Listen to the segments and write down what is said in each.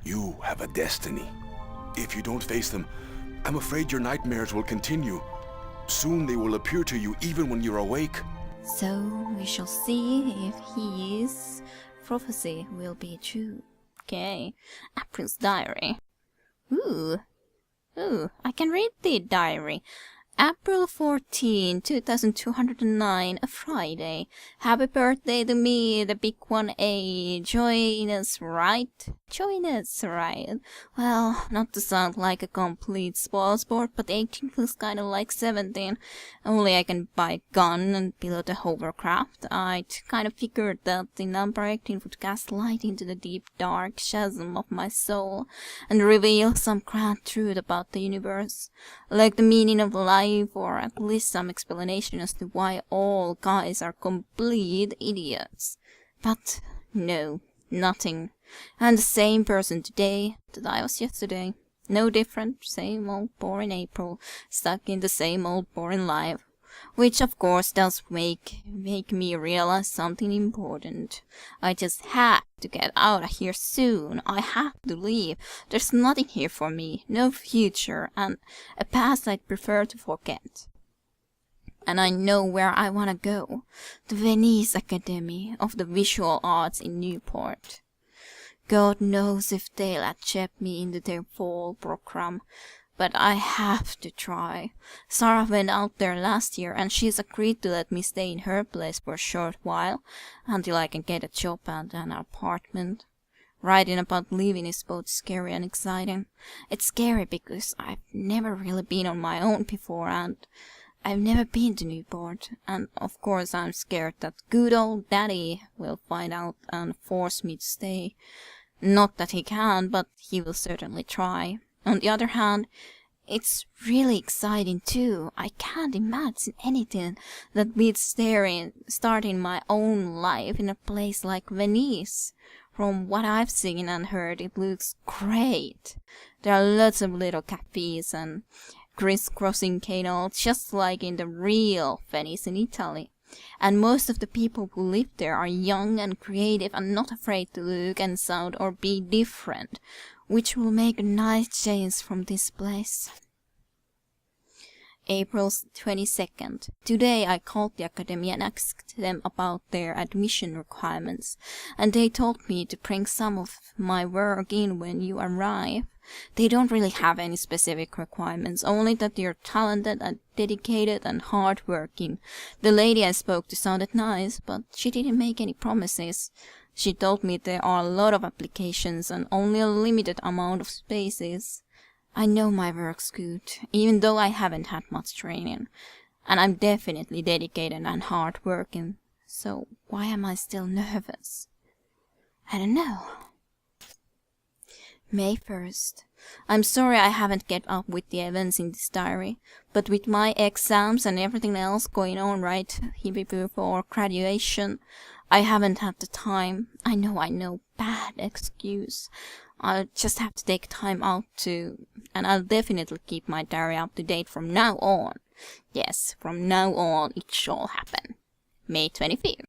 You have a destiny. If you don't face them, I'm afraid your nightmares will continue. Soon they will appear to you even when you're awake. So we shall see if his prophecy will be true. Okay, April's diary. Ooh, I can read the diary. April 14, 2209, a Friday. Happy birthday to me, the big 1A. Join us, right? Join us, right? Well, not to sound like a complete spoilsport, but 18 feels kinda like 17. Only I can buy a gun and pilot a hovercraft. I'd kind of figured that the number 18 would cast light into the deep dark chasm of my soul and reveal some grand truth about the universe, like the meaning of life, or at least some explanation as to why all guys are complete idiots. But no, nothing. And the same person today that I was yesterday. No different, same old boring April, stuck in the same old boring life. Which of course does make me realize something important. I just have to get out of here soon. I have to leave. There's nothing here for me, no future, and a past I'd prefer to forget. And I know where I want to go. The Venice Academy of the Visual Arts in Newport. God knows if they'll accept me into their fall program, but I have to try. Sarah went out there last year, and she's agreed to let me stay in her place for a short while, until I can get a job and an apartment. Writing about leaving is both scary and exciting. It's scary because I've never really been on my own before, and I've never been to Newport, and of course I'm scared that good old Daddy will find out and force me to stay. Not that he can, but he will certainly try. On the other hand, it's really exciting too. I can't imagine anything that beats starting my own life in a place like Venice. From what I've seen and heard, it looks great. There are lots of little cafes and crisscrossing canals, just like in the real Venice in Italy. And most of the people who live there are young and creative and not afraid to look and sound or be different, which will make a nice change from this place. April 22nd. Today I called the academy and asked them about their admission requirements, and they told me to bring some of my work in when you arrive. They don't really have any specific requirements, only that you're talented and dedicated and hard-working. The lady I spoke to sounded nice, but she didn't make any promises. She told me there are a lot of applications and only a limited amount of spaces. I know my work's good, even though I haven't had much training, and I'm definitely dedicated and hard-working. So why am I still nervous? I don't know. May 1st. I'm sorry I haven't kept up with the events in this diary, but with my exams and everything else going on right here before graduation, I haven't had the time. I know, bad excuse. I'll just have to take time out and I'll definitely keep my diary up to date from now on. Yes, from now on it shall happen. May 25th.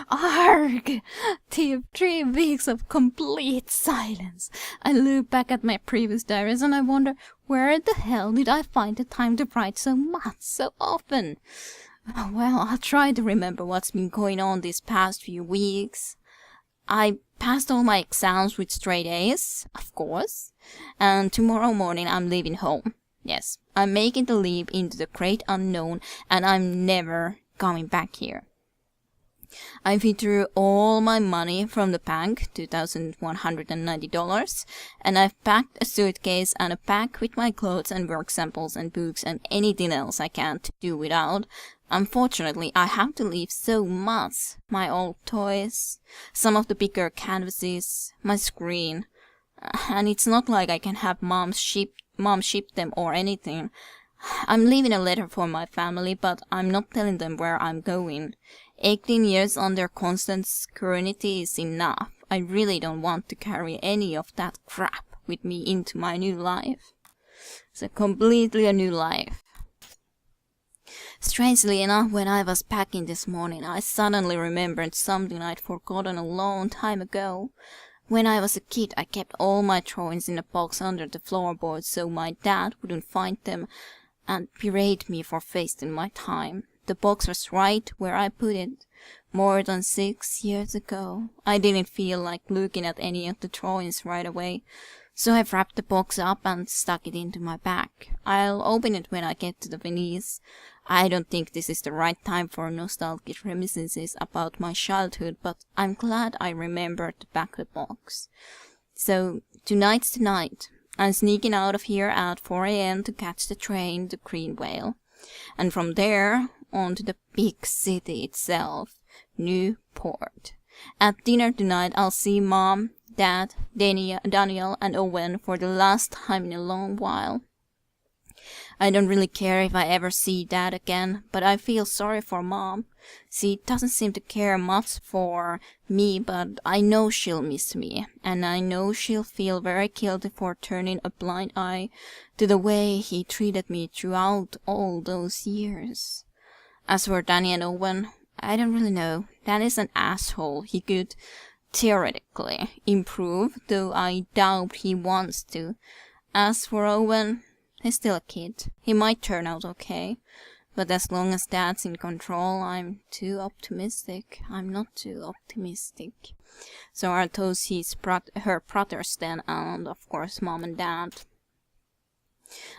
Arg! 3 weeks of complete silence. I look back at my previous diaries and I wonder, where the hell did I find the time to write so much, so often? Well, I'll try to remember what's been going on these past few weeks. I passed all my exams with straight A's, of course, and tomorrow morning I'm leaving home. Yes, I'm making the leap into the great unknown, and I'm never coming back here. I withdrew all my money from the bank, $2,190, and I've packed a suitcase and a bag with my clothes and work samples and books and anything else I can't do without. Unfortunately, I have to leave so much. My old toys, some of the bigger canvases, my screen. And it's not like I can have mom ship them or anything. I'm leaving a letter for my family, but I'm not telling them where I'm going. 18 years under constant scrutiny is enough. I really don't want to carry any of that crap with me into my new life. It's a completely new life. Strangely enough, when I was packing this morning, I suddenly remembered something I'd forgotten a long time ago. When I was a kid, I kept all my drawings in a box under the floorboard so my dad wouldn't find them and berate me for wasting my time. The box was right where I put it. More than 6 years ago. I didn't feel like looking at any of the drawings right away, so I wrapped the box up and stuck it into my bag. I'll open it when I get to the Venice. I don't think this is the right time for nostalgic reminiscences about my childhood, but I'm glad I remembered the back of the box. So, tonight's the night. I'm sneaking out of here at 4 a.m. to catch the train to Green Whale. And from there, on to the big city itself, Newport. At dinner tonight, I'll see Mom, Dad, Daniel, and Owen for the last time in a long while. I don't really care if I ever see Dad again, but I feel sorry for Mom. She doesn't seem to care much for me, but I know she'll miss me, and I know she'll feel very guilty for turning a blind eye to the way he treated me throughout all those years. As for Danny and Owen, I don't really know. Danny's an asshole. He could theoretically improve, though I doubt he wants to. As for Owen, he's still a kid. He might turn out okay. But as long as Dad's in control, I'm too optimistic. I'm not too optimistic. So I told her brothers then, and of course Mom and Dad.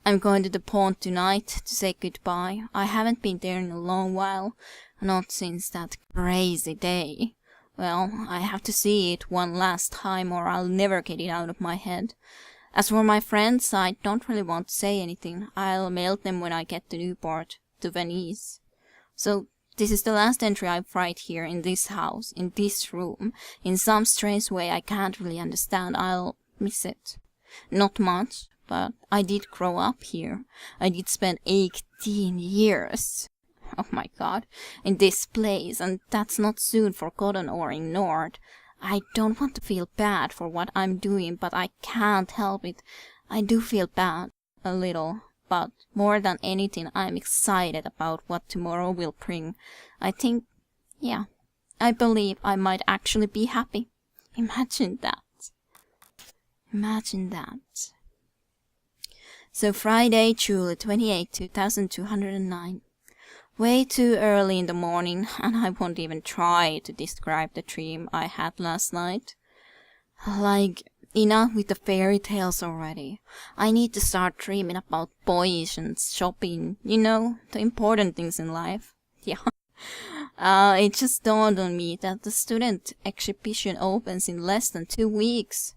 I'm going to the pond tonight to say goodbye. I haven't been there in a long while, not since that crazy day. Well, I have to see it one last time or I'll never get it out of my head. As for my friends, I don't really want to say anything. I'll mail them when I get to Newport, to Venice. So, this is the last entry I write here in this house, in this room. In some strange way I can't really understand. I'll miss it. Not much, but I did grow up here. I did spend 18 years. Oh my god, in this place, and that's not soon forgotten or ignored. I don't want to feel bad for what I'm doing, but I can't help it. I do feel bad, a little, but more than anything, I'm excited about what tomorrow will bring. I think, yeah, I believe I might actually be happy. Imagine that. Imagine that. So Friday, July 28, 2209. Way too early in the morning, and I won't even try to describe the dream I had last night. Like, enough with the fairy tales already. I need to start dreaming about boys and shopping, you know, the important things in life. Yeah. It just dawned on me that the student exhibition opens in less than 2 weeks.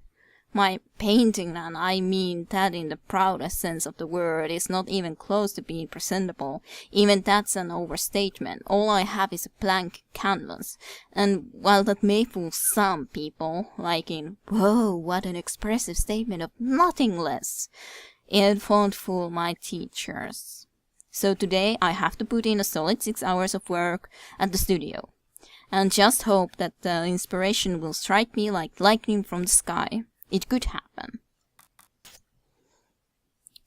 My painting, and I mean that in the proudest sense of the word, is not even close to being presentable. Even that's an overstatement. All I have is a blank canvas. And while that may fool some people, like in, whoa, what an expressive statement of nothing less, it won't fool my teachers. So today I have to put in a solid 6 hours of work at the studio. And just hope that the inspiration will strike me like lightning from the sky. It could happen.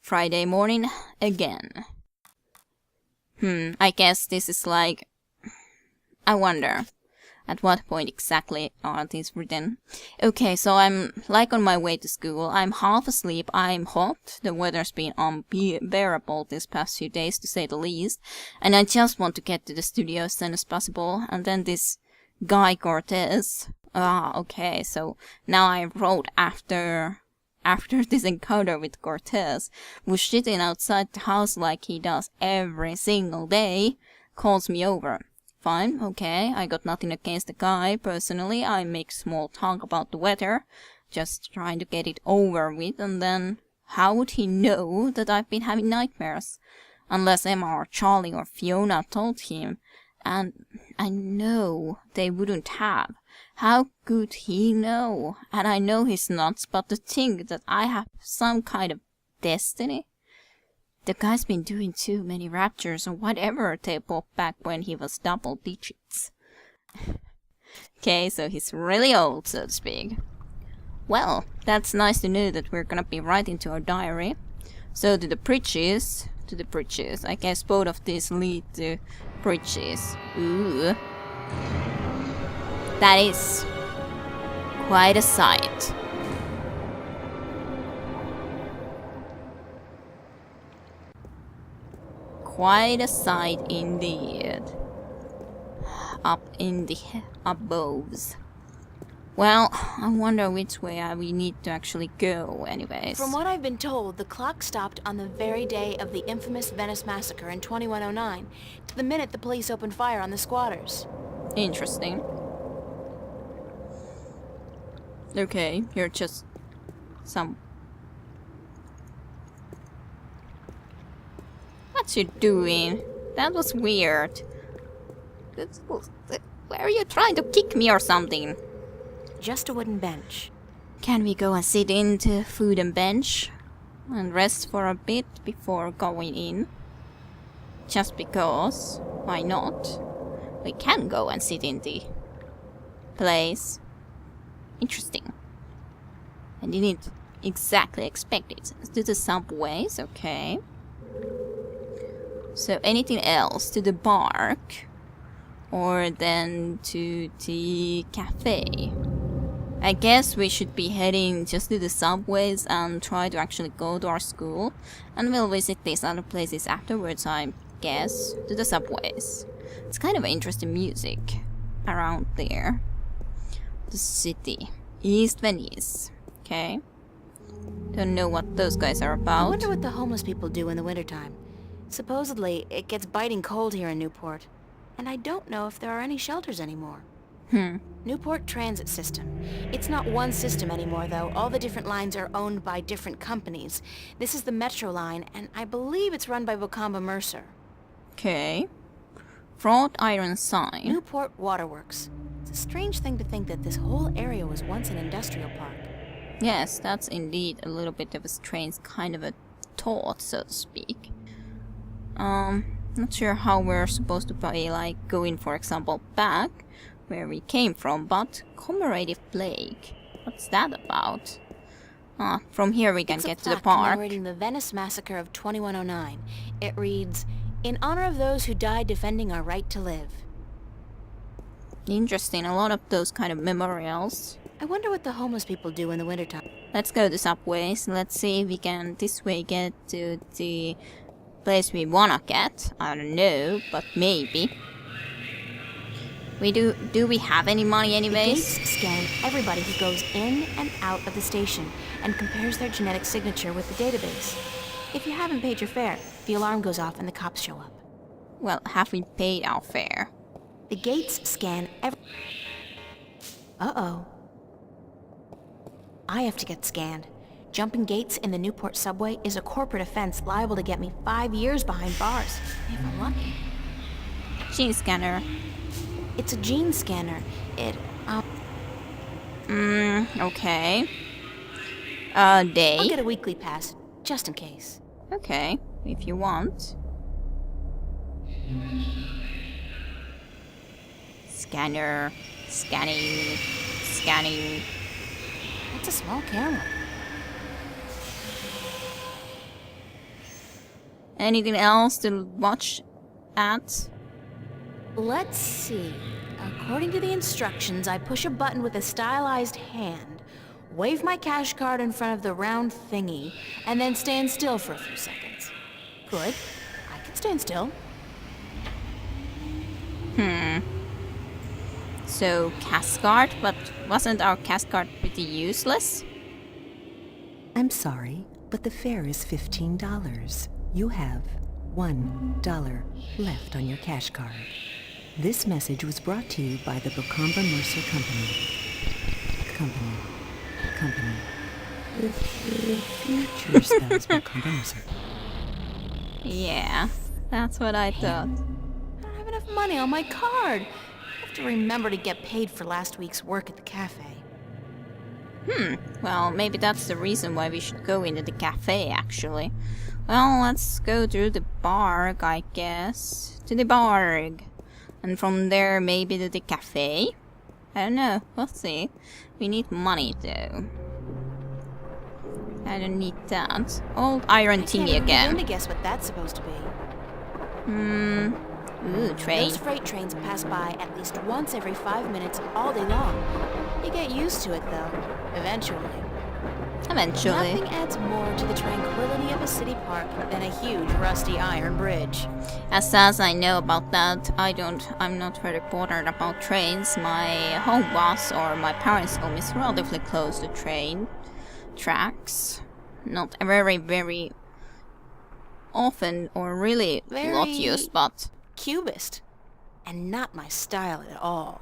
Friday morning again. I guess this is like... I wonder, at what point exactly are these written? Okay, so I'm like on my way to school. I'm half asleep, I'm hot, the weather's been unbearable this past few days to say the least, and I just want to get to the studio as soon as possible, and then this guy Cortez... okay, so now I wrote after this encounter with Cortez, who's sitting outside the house like he does every single day, calls me over. Fine, okay, I got nothing against the guy, personally. I make small talk about the weather, just trying to get it over with, and then how would he know that I've been having nightmares? Unless Emma or Charlie or Fiona told him. And I know they wouldn't have. How could he know? And I know he's nuts, but to think that I have some kind of destiny? The guy's been doing too many raptures or whatever they popped back when he was double digits. Okay, so he's really old, so to speak. Well, that's nice to know that we're gonna be writing to our diary. So to the bridges. I guess both of these lead to bridges. Ooh. That is Quite a sight. Quite a sight indeed. Up in the aboves. Well, I wonder which way we need to actually go anyways. From what I've been told, the clock stopped on the very day of the infamous Venice massacre in 2109, to the minute the police opened fire on the squatters. Interesting. Okay, you're just some... What you doing? That was weird. Where are you trying to kick me or something? Just a wooden bench. Can we go and sit into food and bench and rest for a bit before going in? Just because. Why not? We can go and sit in the place. Interesting. I didn't exactly expect it. To the subways, okay. So anything else? To the park? Or then to the cafe? I guess we should be heading just to the subways and try to actually go to our school. And we'll visit these other places afterwards, I guess. To the subways. It's kind of interesting music around there. The city. East Venice. Okay. Don't know what those guys are I about. wonder what the homeless people do in the wintertime. Supposedly, it gets biting cold here in Newport. And I don't know if there are any shelters anymore. Newport Transit System. It's not one system anymore, though. All the different lines are owned by different companies. This is the Metro line, and I believe it's run by Bocamba Mercer. Okay. Wrought iron sign. Newport Waterworks. It's a strange thing to think that this whole area was once an industrial park. Yes, that's indeed a little bit of a strange kind of a thought, so to speak. Not sure how we're supposed to be, like, going, for example, back where we came from, but commemorative plaque. What's that about? From here we can get to the park. Commemorating the Venice massacre of 2109. It reads, "In honor of those who died defending our right to live." Interesting, a lot of those kind of memorials. I wonder what the homeless people do in the wintertime. Let's go to subways. Let's see if we can this way get to the place we wanna get. I don't know, but maybe. Do we have any money The anyways? gates scan everybody who goes in and out of the station and compares their genetic signature with the database. If you haven't paid your fare, the alarm goes off and the cops show up. Well, have we paid our fare? The gates scan Uh-oh. I have to get scanned. Jumping gates in the Newport subway is a corporate offense liable to get me 5 years behind bars, if I'm lucky. Gene scanner. It's a gene scanner. Okay. I'll Day. get a weekly pass, just in case. Okay, if you want. Scanner. Scanning. Scanning. That's a small camera. Anything else to watch at? Let's see. According to the instructions, I push a button with a stylized hand, wave my cash card in front of the round thingy, and then stand still for a few seconds. Good. I can stand still. So, Cascard, but wasn't our Cascard pretty useless? I'm sorry, but the fare is $15. You have $1 left on your cash card. This message was brought to you by the Bocamba Mercer Company. The future spells Bocamba Mercer. Yeah, that's what I thought. I don't have enough money on my card. I have to remember to get paid for last week's work at the cafe. Well, maybe that's the reason why we should go into the cafe, actually. Well, let's go to the barg, I guess. To the barg. And from there, maybe to the cafe? I don't know. We'll see. We need money, though. I don't need that. Old iron thingy Can't even again. begin to guess what that's supposed to be. Ooh, train. Those freight trains pass by at least once every 5 minutes all day long. You get used to it, though, eventually. Eventually. Nothing adds more to the tranquility of a city park than a huge rusty iron bridge. As far as I know about that, I'm not very bothered about trains. My home bus or my parents' home is relatively close to train tracks. Not very often or really not used, but... Cubist. And not my style at all.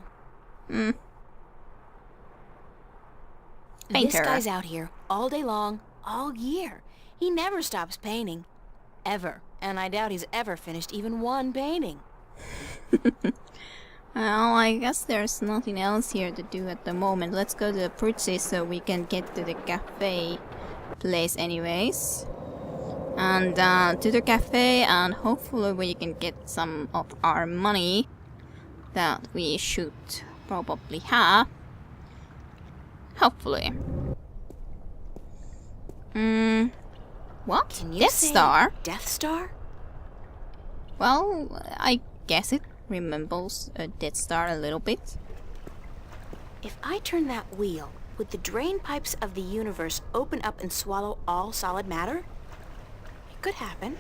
Painter. This guy's out here all day long, all year. He never stops painting. Ever. And I doubt he's ever finished even one painting. Well, I guess there's nothing else here to do at the moment. Let's go to the Pruzzi so we can get to the cafe place anyways. And to the cafe, and hopefully we can get some of our money that we should probably have. Hopefully. What? Can you Death say Star? Death Star? Well, I guess it resembles a Death Star a little bit. If I turn that wheel, would the drain pipes of the universe open up and swallow all solid matter? It could happen.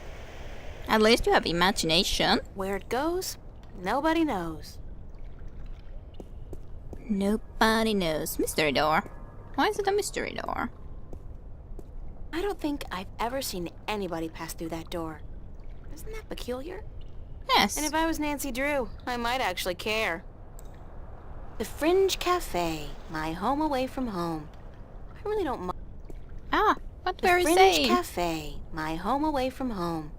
At least you have imagination. Where it goes, nobody knows. Nobody knows. Mystery door. Why is it a mystery door? I don't think I've ever seen anybody pass through that door. Isn't that peculiar? Yes. And if I was Nancy Drew, I might actually care. The Fringe Cafe, my home away from home. I really don't mind. Ah, what The were you Fringe saying? Cafe, my home away from home.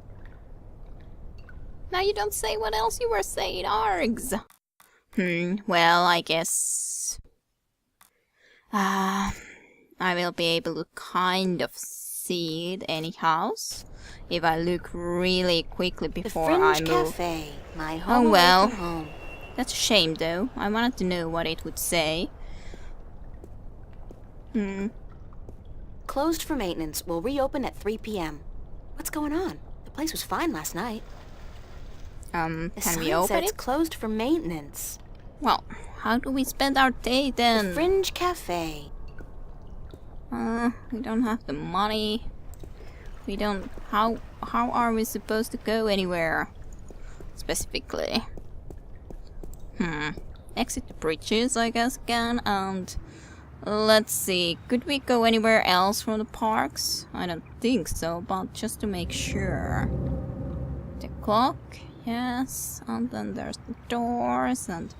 Now you don't say what else you were saying, Args. Well, I guess... I will be able to kind of see it anyhow, if I look really quickly The before I Fringe move. Cafe, my home Oh well. away from home. That's a shame though. I wanted to know what it would say. Closed for maintenance, will reopen at 3 p.m. What's going on? The place was fine last night. The Can sign we open said it's it? closed for maintenance. Well, how do we spend our day then? The Fringe Cafe. We don't have the money. We don't... How are we supposed to go anywhere? Specifically. Exit the bridges, I guess, again, and... Let's see, could we go anywhere else from the parks? I don't think so, but just to make sure. The clock, yes, and then there's the doors, and...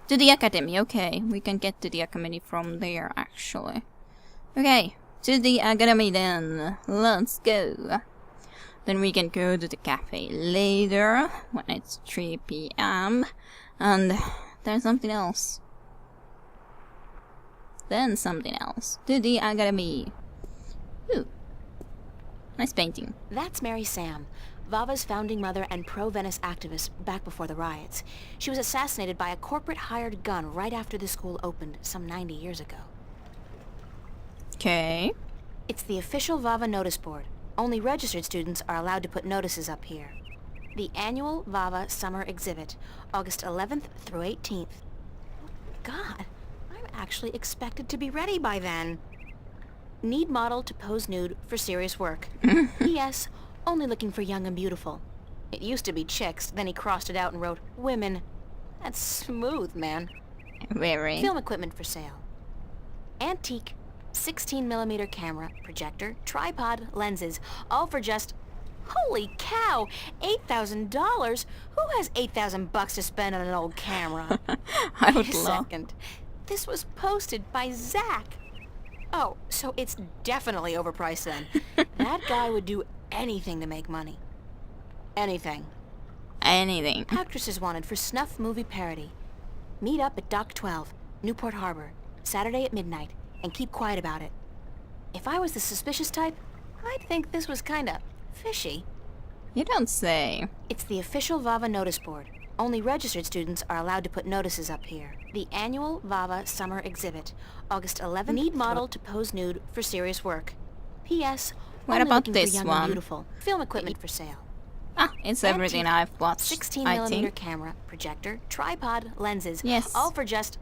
To the academy, okay. We can get to the academy from there, actually. Okay, to the academy then. Let's go. Then we can go to the cafe later, when it's 3 p.m. And there's something else. Then something else. To the academy. Ooh. Nice painting. That's Mary Sam, Vava's founding mother and pro-Venice activist back before the riots. She was assassinated by a corporate hired gun right after the school opened some 90 years ago. Okay. It's the official Vava notice board. Only registered students are allowed to put notices up here. The annual Vava Summer Exhibit, August 11th through 18th. Oh, God, I'm actually expected to be ready by then. Need model to pose nude for serious work. P.S. Only looking for young and beautiful. It used to be chicks, then he crossed it out and wrote women. That's smooth, man. Very. Film equipment for sale. Antique 16mm camera, projector, tripod, lenses, all for just... Holy cow! $8,000? Who has $8,000 to spend on an old camera? I would Wait a love... second. This was posted by Zach. Oh, so it's definitely overpriced then. That guy would do anything to make money. Anything. Anything. Actresses wanted for snuff movie parody. Meet up at Dock 12, Newport Harbor, Saturday at midnight, and keep quiet about it. If I was the suspicious type, I'd think this was kinda fishy. You don't say. It's the official Vava notice board. Only registered students are allowed to put notices up here. The annual Vava Summer Exhibit, August 11th. Need model to pose nude for serious work. P.S. What only about looking this for young one? and beautiful. Film equipment for sale. Ah, it's everything I've watched, 16 I millimeter think. camera, projector, tripod, lenses. Yes. All for just...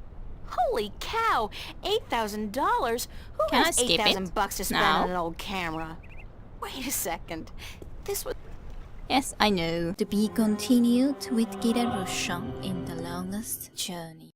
Holy cow! $8,000? Who Can I has skip $8,000 it bucks to spend now? on an old camera? Wait a second. This was... Yes, I know. To be continued with Kira Rusha in the longest journey.